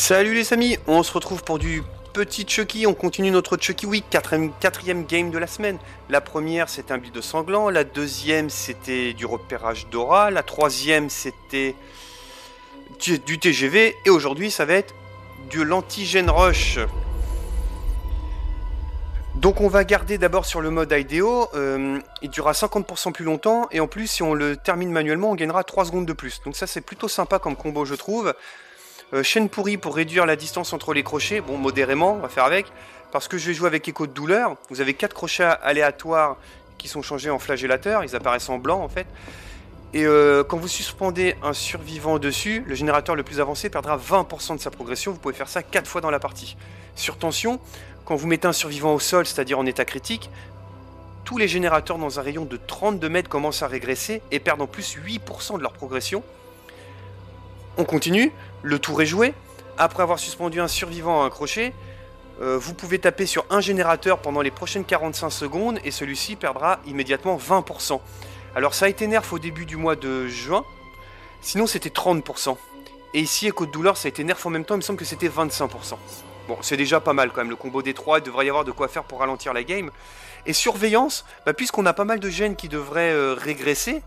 Salut les amis, on se retrouve pour du petit Chucky, on continue notre Chucky Week, quatrième game de la semaine. La première c'était un build de sanglant, la deuxième c'était du repérage d'aura, la troisième c'était du TGV, et aujourd'hui ça va être de l'antigène rush. Donc on va garder d'abord sur le mode IDO, il durera 50% plus longtemps, et en plus si on le termine manuellement on gagnera 3 secondes de plus. Donc ça c'est plutôt sympa comme combo je trouve. Chaîne pourrie pour réduire la distance entre les crochets, bon modérément, on va faire avec, parce que je vais jouer avec écho de douleur. Vous avez 4 crochets aléatoires qui sont changés en flagellateur, ils apparaissent en blanc en fait. Et quand vous suspendez un survivant dessus, le générateur le plus avancé perdra 20% de sa progression, vous pouvez faire ça 4 fois dans la partie. Sur tension, quand vous mettez un survivant au sol, c'est-à-dire en état critique, tous les générateurs dans un rayon de 32 mètres commencent à régresser et perdent en plus 8% de leur progression. On continue, le tour est joué. Après avoir suspendu un survivant à un crochet, vous pouvez taper sur un générateur pendant les prochaines 45 secondes et celui-ci perdra immédiatement 20%. Alors ça a été nerf au début du mois de juin, sinon c'était 30%. Et ici, écho de douleur, ça a été nerf en même temps, il me semble que c'était 25%. Bon, c'est déjà pas mal quand même, le combo des 3, il devrait y avoir de quoi faire pour ralentir la game. Et surveillance, puisqu'on a pas mal de gènes qui devraient régresser,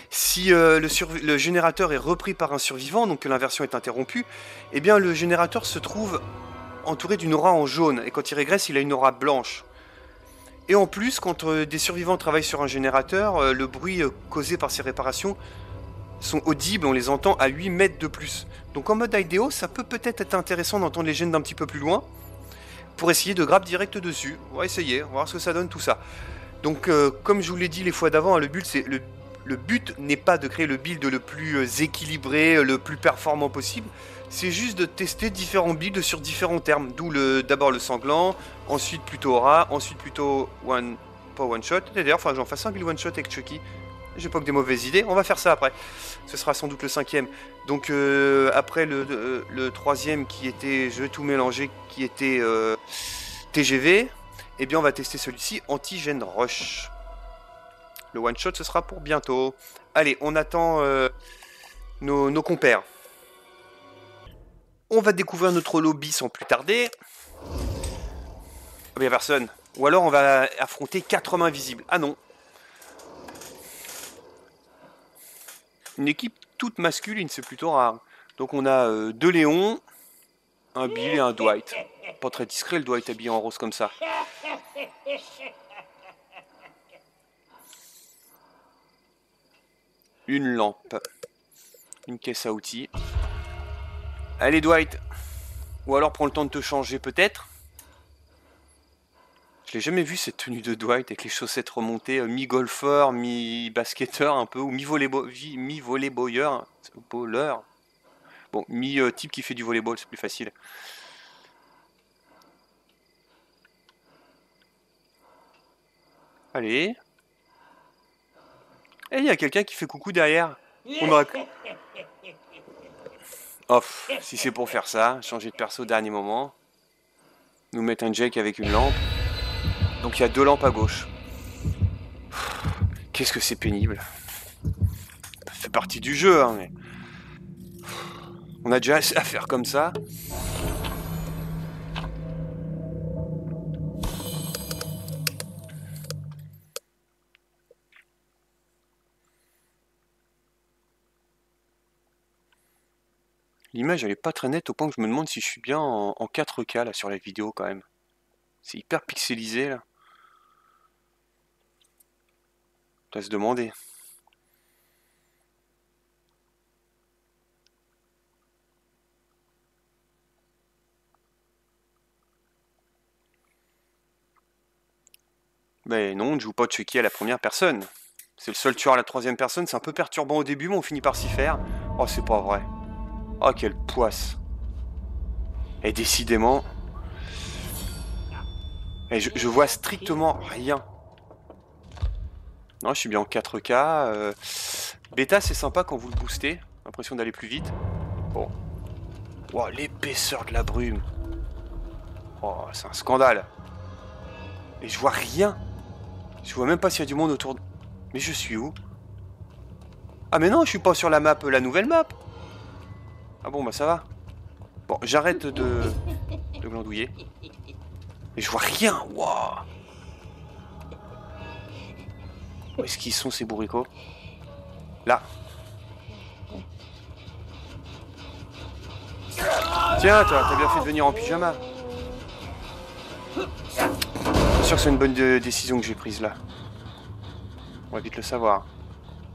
si le générateur est repris par un survivant, donc que l'inversion est interrompue, eh bien le générateur se trouve entouré d'une aura en jaune, et quand il régresse, il a une aura blanche. Et en plus, quand des survivants travaillent sur un générateur, le bruit causé par ces réparations sont audibles, on les entend à 8 mètres de plus. Donc en mode IDO, ça peut peut-être être intéressant d'entendre les gènes d'un petit peu plus loin, pour essayer de grab direct dessus. On va essayer, on va voir ce que ça donne tout ça. Donc comme je vous l'ai dit les fois d'avant, le but n'est pas de créer le build le plus équilibré, le plus performant possible, c'est juste de tester différents builds sur différents termes, d'où d'abord le sanglant, ensuite plutôt aura, ensuite plutôt pas one shot, d'ailleurs il faudra que j'en fasse un build one shot avec Chucky, j'ai pas que des mauvaises idées, on va faire ça après, ce sera sans doute le cinquième. Donc après le troisième qui était, je vais tout mélanger, qui était TGV, eh bien on va tester celui-ci, antigène rush. Le one shot ce sera pour bientôt. Allez, on attend nos compères. On va découvrir notre lobby sans plus tarder. Il n'y a personne. Ou alors on va affronter 4 hommes invisibles. Ah non. Une équipe toute masculine, c'est plutôt rare. Donc on a 2 Léons, un Bill et un Dwight. Pas très discret le Dwight habillé en rose comme ça. Une lampe. Une caisse à outils. Allez Dwight. Ou alors prends le temps de te changer peut-être. Je l'ai jamais vu cette tenue de Dwight avec les chaussettes remontées, mi-golfeur, mi-basketteur un peu, ou mi-volleyboyeur, bowler. Bon, mi-type qui fait du volleyball, c'est plus facile. Allez. Et il y a quelqu'un qui fait coucou derrière. On aurait... Off, si c'est pour faire ça, changer de perso au dernier moment. Nous mettre un Jack avec une lampe. Donc il y a 2 lampes à gauche. Qu'est-ce que c'est pénible. Ça fait partie du jeu, hein, mais... On a déjà assez à faire comme ça. L'image elle est pas très nette au point que je me demande si je suis bien en 4K là sur la vidéo quand même. C'est hyper pixelisé là. On doit se demander. Mais non, on ne joue pas Chucky à la première personne. C'est le seul tueur à la troisième personne, c'est un peu perturbant au début mais on finit par s'y faire. Oh c'est pas vrai. Oh quelle poisse. Et décidément... Et je vois strictement rien. Non, je suis bien en 4K. Bêta, c'est sympa quand vous le boostez. L'impression d'aller plus vite. Bon. Wow, l'épaisseur de la brume. Oh, c'est un scandale. Et je vois rien. Je vois même pas s'il y a du monde autour de... Mais je suis où? Ah mais non, je suis pas sur la map, la nouvelle map. Ah bon, bah ça va. Bon, j'arrête de glandouiller. Et je vois rien. Waouh. Où est-ce qu'ils sont ces bourricots? Là. Tiens, t'as bien fait de venir en pyjama. C'est sûr que c'est une bonne décision que j'ai prise là. On va vite le savoir.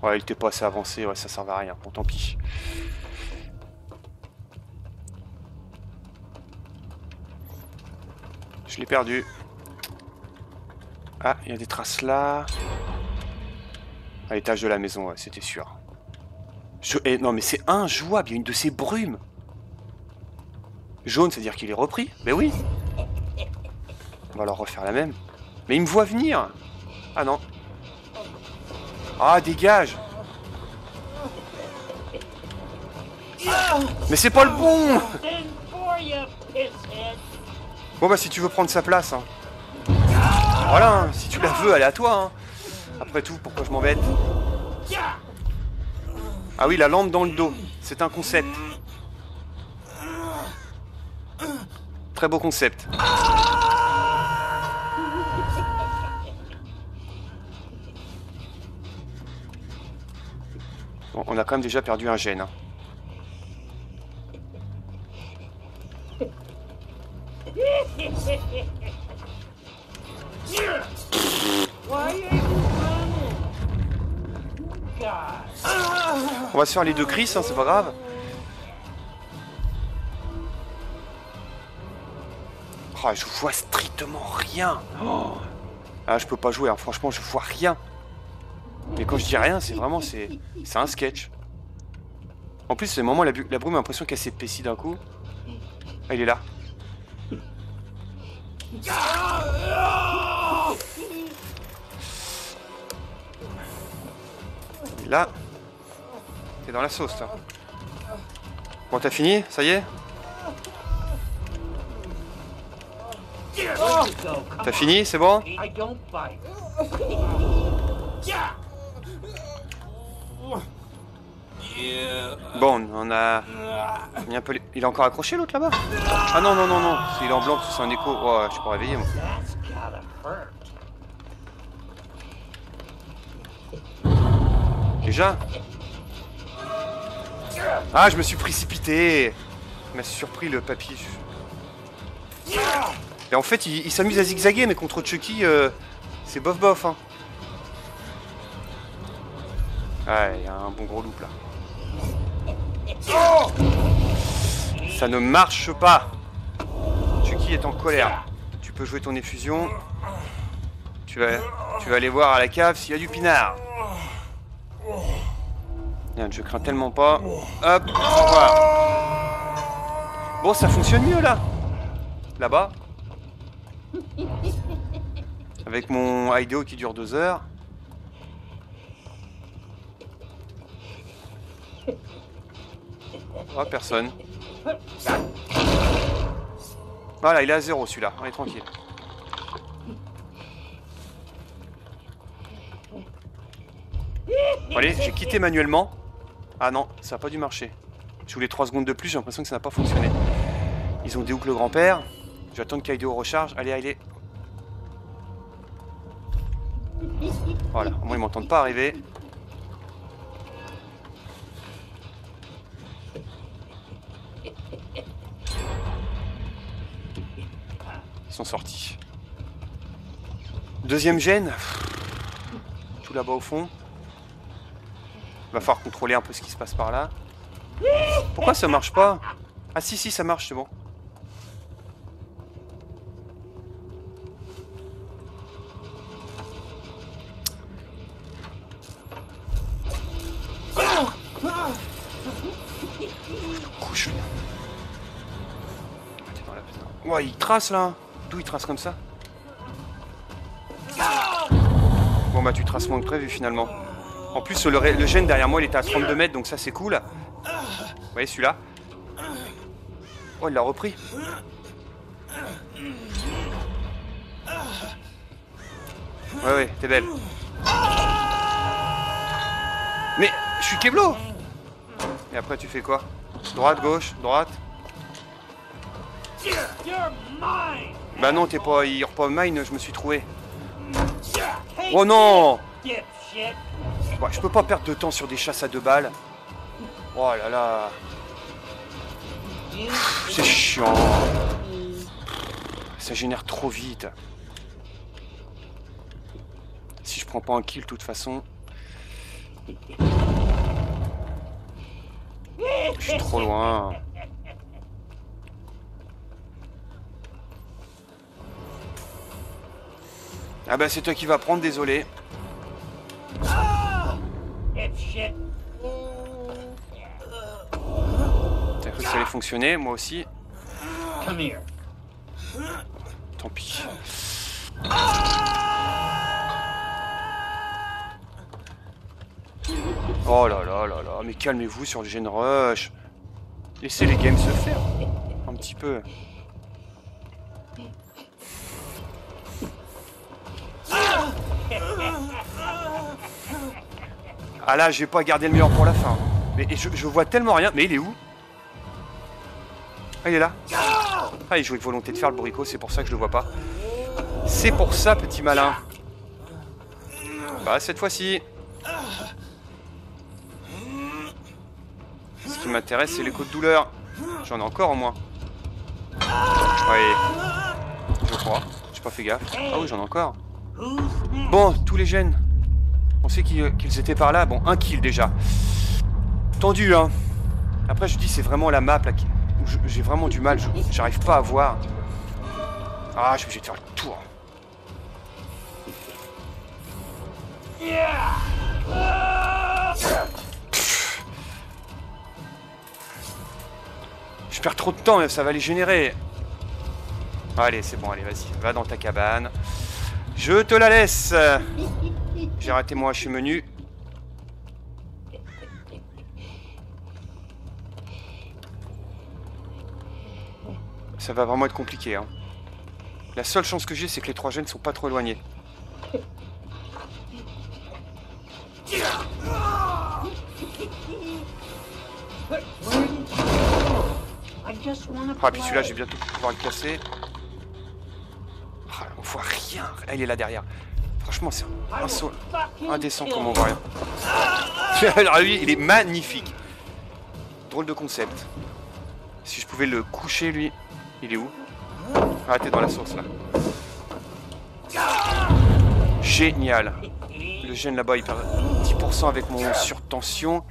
Ouais, il était pas assez avancé, ouais, ça servait à rien. Bon, tant pis. Je l'ai perdu. Ah, il y a des traces là. À l'étage de la maison, ouais, c'était sûr. Non, mais c'est injouable, il y a une de ces brumes. Jaune, c'est-à-dire qu'il est repris? Ben oui. On va leur refaire la même. Mais il me voit venir. Ah non. Ah, dégage. Mais c'est pas le bon. Bon bah si tu veux prendre sa place, hein. Voilà, hein, si tu la veux, elle est à toi, hein. Après tout, pourquoi je m'embête? Ah oui, la lampe dans le dos, c'est un concept. Très beau concept. Bon, on a quand même déjà perdu un gène, hein. On va se faire les deux Chris, hein, c'est pas grave. Oh, je vois strictement rien. Oh. Ah, je peux pas jouer, hein. Franchement, je vois rien. Mais quand je dis rien, c'est vraiment, c'est un sketch. En plus, c'est le moment, la brume a l'impression qu'elle s'épaissit d'un coup. Ah, il est là. Et là, t'es dans la sauce, toi. Bon, t'as fini? Ça y est? T'as fini? C'est bon? Bon, on a mis un peu les... Il est encore accroché, l'autre, là-bas? Ah non, non, non, non. Il est en blanc, c'est un écho. Oh, je suis pas réveillé, moi. Déjà? Ah, je me suis précipité. Il m'a surpris, le papy. Et en fait, il s'amuse à zigzaguer, mais contre Chucky, c'est bof bof, hein. Ouais, il y a un bon gros loop, là. Ça ne marche pas. Chucky est en colère. Tu peux jouer ton effusion. Tu vas aller voir à la cave s'il y a du pinard. Merde, je crains tellement pas. Hop, au revoir. Bon, ça fonctionne mieux là. Là-bas. Avec mon IDO qui dure 2 heures. Oh, personne. Voilà, il est à 0 celui-là. On est tranquille. Bon, allez, j'ai quitté manuellement. Ah non, ça n'a pas dû marcher. Je voulais 3 secondes de plus, j'ai l'impression que ça n'a pas fonctionné. Ils ont déhook le grand-père. J'attends que Kaido recharge. Allez, allez. Voilà, au moins ils m'entendent pas arriver. Ils sont sortis. Deuxième gène. Tout là-bas au fond. Il va falloir contrôler un peu ce qui se passe par là. Pourquoi ça marche pas? Ah si, si, ça marche, c'est bon. Couche. Ouais, il trace là. D'où il trace comme ça? Bon bah tu traces moins que prévu finalement. En plus le gène derrière moi il était à 32 mètres donc ça c'est cool. Vous voyez celui-là? Oh il l'a repris. Ouais ouais t'es belle. Mais je suis Keblo. Et après tu fais quoi? Droite, gauche, droite. Bah non, t'es pas... You're pas mine, je me suis trouvé. Oh non! Bon, je peux pas perdre de temps sur des chasses à 2 balles. Oh là là. C'est chiant. Ça génère trop vite. Si je prends pas un kill, de toute façon... Je suis trop loin. Ah bah c'est toi qui vas prendre, désolé. T'as cru que ça allait fonctionner, moi aussi. Tant pis. Oh là là là là, mais calmez-vous sur le gen rush. Laissez les games se faire. Un petit peu. Ah là, j'ai pas gardé le meilleur pour la fin. Mais je vois tellement rien. Mais il est où? Ah, il est là. Ah, il joue avec volonté de faire le bourricot, c'est pour ça que je le vois pas. C'est pour ça, petit malin. Bah, cette fois-ci. Ce qui m'intéresse, c'est les coups de douleur. J'en ai encore au moins. Oui. Je crois. J'ai pas fait gaffe. Ah oui, j'en ai encore. Bon, tous les gènes. On sait qu'ils étaient par là. Bon, un kill déjà. Tendu, hein. Après, je dis, c'est vraiment la map là où j'ai vraiment du mal. J'arrive pas à voir. Ah, je suis obligé de faire le tour. Je perds trop de temps, ça va les générer. Allez, c'est bon, allez, vas-y. Va dans ta cabane. Je te la laisse. J'ai raté mon haché menu. Ça va vraiment être compliqué, hein. La seule chance que j'ai, c'est que les 3 gènes sont pas trop éloignés. Ah, puis celui-là, j'ai bientôt pouvoir le casser. Ah, on voit rien. Ah, il est là derrière. Franchement, c'est un saut indécent comme on voit rien. Alors lui, il est magnifique. Drôle de concept. Si je pouvais le coucher, lui. Il est où? Ah, t'es dans la source, là. Génial. Le gène là-bas, il perd 10% avec mon surtension.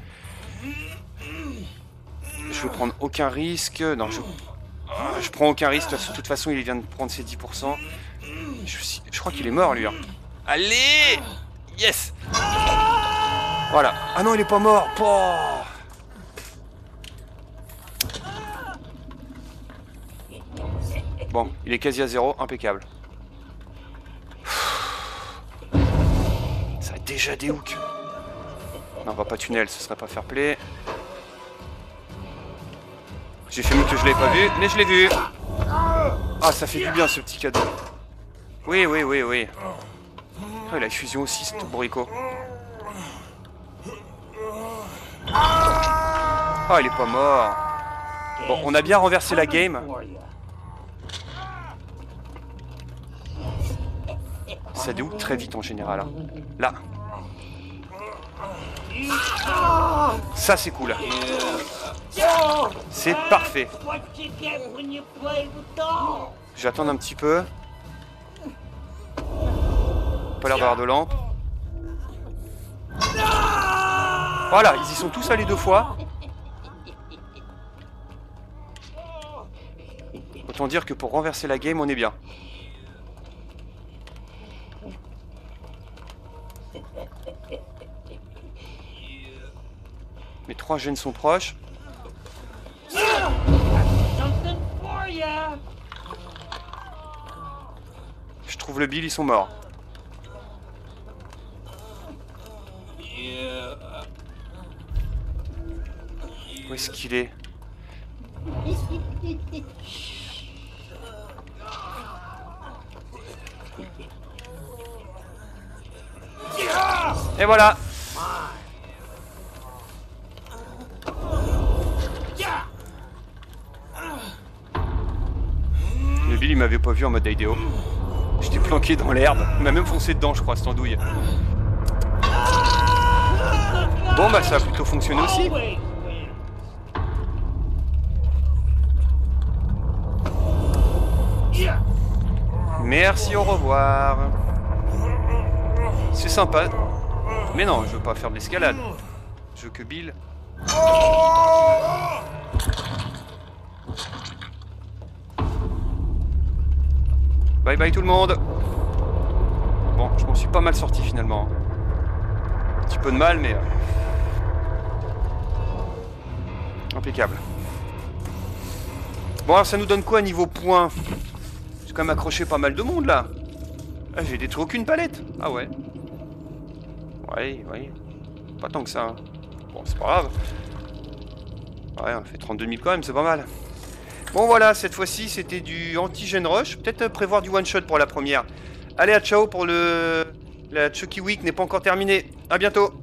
Je veux prendre aucun risque. Non, je prends aucun risque. De toute façon, il vient de prendre ses 10%. Je crois qu'il est mort, lui. Hein. Allez! Yes! Voilà. Ah non, il est pas mort. Oh. Bon, il est quasi à 0. Impeccable. Ça a déjà des hooks. Non, on va pas tunnel, ce serait pas fair play. J'ai fait mieux que je l'avais pas vu, mais je l'ai vu. Ah, ça fait du bien ce petit cadeau. Oui, oui, oui, oui. Oh, il a fusion aussi, ce bourricot. Oh, il est pas mort. Bon, on a bien renversé la game. Ça déhook très vite en général. Hein. Là. Ça, c'est cool. C'est parfait. Je vais attendre un petit peu. Pas l'air d'avoir de lampe. Voilà, ils y sont tous allés 2 fois. Autant dire que pour renverser la game, on est bien. Mes 3 gènes sont proches. Je trouve le Bill, ils sont morts. Où est-ce qu'il est? Et voilà. il m'avait pas vu en mode idéo. J'étais planqué dans l'herbe. Il m'a même foncé dedans, je crois, cette andouille. Bon, bah ça a plutôt fonctionné aussi. Merci, au revoir. C'est sympa. Mais non, je veux pas faire de l'escalade. Je veux que Bill... Bye bye tout le monde. Bon, je m'en suis pas mal sorti finalement. Un petit peu de mal, mais... impeccable. Bon, alors ça nous donne quoi niveau points? J'ai quand même accroché pas mal de monde là. Ah, j'ai détruit aucune palette. Ah ouais. Ouais, ouais. Pas tant que ça. Hein. Bon, c'est pas grave. Ouais, on fait 32 000 quand même, c'est pas mal. Bon voilà, cette fois-ci c'était du anti-gen rush. Peut-être prévoir du one-shot pour la première. Allez, à ciao pour le... La Chucky Week n'est pas encore terminée. À bientôt.